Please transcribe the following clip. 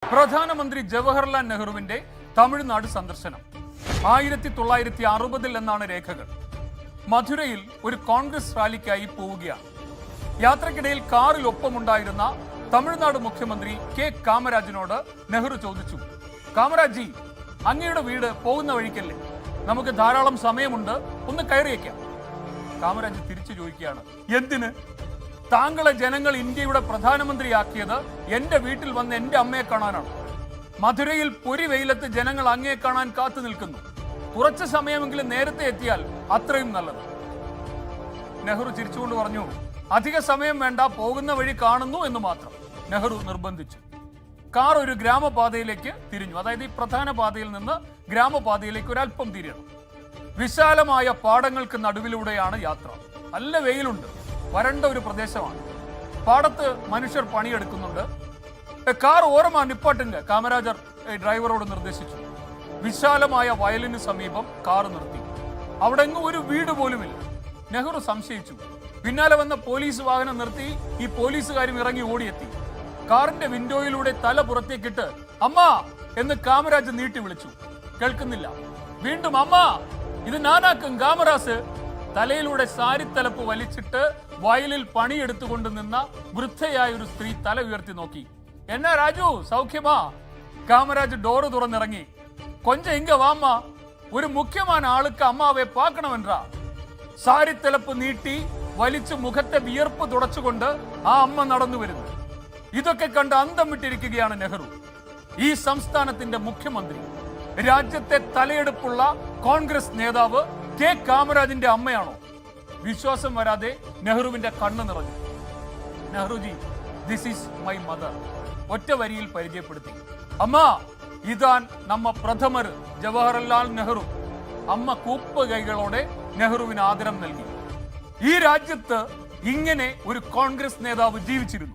പ്രധാനമന്ത്രി ജവഹർലാൽ നെഹ്റുവിന്റെ തമിഴ്നാട് സന്ദർശനം 1960 എന്നാണ് രേഖകൾ. മധുരയിൽ ഒരു കോൺഗ്രസ് റാലിക്കായി പോവുകയാണ്. യാത്രക്കിടയിൽ കാറിൽ ഒപ്പമുണ്ടായിരുന്ന തമിഴ്നാട് മുഖ്യമന്ത്രി കെ കാമരാജിനോട് നെഹ്റു ചോദിച്ചു, കാമരാജി, അങ്ങയുടെ വീട് പോകുന്ന വഴിക്കല്ലേ, നമുക്ക് ധാരാളം സമയമുണ്ട്, ഒന്ന് കയറിയേക്കാം. കാമരാജ് തിരിച്ചു ചോദിക്കുകയാണ്, എന്തിന്? താങ്കളെ ജനങ്ങൾ ഇന്ത്യയുടെ പ്രധാനമന്ത്രിയാക്കിയത് എന്റെ വീട്ടിൽ വന്ന് എന്റെ അമ്മയെ കാണാനാണ്. മധുരയിൽ പൊരി വെയിലത്ത് ജനങ്ങൾ അങ്ങയെ കാണാൻ കാത്തു നിൽക്കുന്നു. കുറച്ച് സമയമെങ്കിലും നേരത്തെ എത്തിയാൽ അത്രയും നല്ലത്. നെഹ്റു ചിരിച്ചുകൊണ്ട് പറഞ്ഞു, അധിക സമയം വേണ്ട, പോകുന്ന വഴി കാണുന്നു എന്ന് മാത്രം. നെഹ്റു നിർബന്ധിച്ചു. കാർ ഒരു ഗ്രാമപാതയിലേക്ക് തിരിഞ്ഞു. അതായത് ഈ പ്രധാന പാതയിൽ നിന്ന് ഗ്രാമപാതയിലേക്ക് ഒരല്പം തിരിയണം. വിശാലമായ പാടങ്ങൾക്ക് നടുവിലൂടെയാണ് യാത്ര. നല്ല വെയിലുണ്ട്, വരണ്ട ഒരു പ്രദേശമാണ്. പാടത്ത് മനുഷ്യർ പണിയെടുക്കുന്നുണ്ട്. കാർ ഓരമാ നിപ്പാട്ടുങ്ക, കാമരാജർ ഡ്രൈവറോട് നിർദ്ദേശിച്ചു. വിശാലമായ വയലിന് സമീപം കാർ നിർത്തി. അവിടെ എങ്ങും ഒരു വീട് പോലുമില്ല. നെഹ്റു സംശയിച്ചു. പിന്നാലെ വന്ന പോലീസ് വാഹനം നിർത്തി ഈ പോലീസുകാരും ഇറങ്ങി ഓടിയെത്തി. കാറിന്റെ വിൻഡോയിലൂടെ തല പുറത്തേക്കിട്ട് അമ്മ എന്ന് കാമരാജ് നീട്ടി വിളിച്ചു. കേൾക്കുന്നില്ല. വീണ്ടും അമ്മ, ഇത് നാനാക്കും കാമറാസ്. തലയിലൂടെ സാരിത്തലപ്പ് വലിച്ചിട്ട് വയലിൽ പണിയെടുത്തുകൊണ്ട് നിന്ന വൃദ്ധയായ ഒരു സ്ത്രീ തല ഉയർത്തി നോക്കി. എന്നാ രാജു, സൗഖ്യമാ? കാമരാജ് ഡോറ് തുറന്നിറങ്ങി. കൊഞ്ച ഇങ്ക വാമ്മ, ഒരു മുഖ്യமான ആൾക്ക് അമ്മാവെ പാക്കണമെന്റാ. സാരിത്തലപ്പ് നീട്ടി വലിച്ചു മുഖത്തെ വിയർപ്പ് തുടച്ചുകൊണ്ട് ആ അമ്മ നടന്നു വരുന്നു. ഇതൊക്കെ കണ്ട് അന്തം വിട്ടിരിക്കുകയാണ് നെഹ്റു. ഈ സംസ്ഥാനത്തിന്റെ മുഖ്യമന്ത്രി, രാജ്യത്തെ തലയെടുപ്പുള്ള കോൺഗ്രസ് നേതാവ് കെ കാമരാജിന്റെ അമ്മയാണോ? വിശ്വാസം വരാതെ നെഹ്റുവിന്റെ കണ്ണ് നിറഞ്ഞു. Nehruji, this is my mother. ഒറ്റ വരിയിൽ പരിചയപ്പെടുത്തി. അമ്മ, ഇതാൻ നമ്മ പ്രഥമർ ജവഹർലാൽ നെഹ്റു. അമ്മ കൂപ്പ് കൈകളോടെ നെഹ്റുവിന് ആദരം നൽകി. ഈ രാജ്യത്ത് ഇങ്ങനെ ഒരു കോൺഗ്രസ് നേതാവ് ജീവിച്ചിരുന്നു.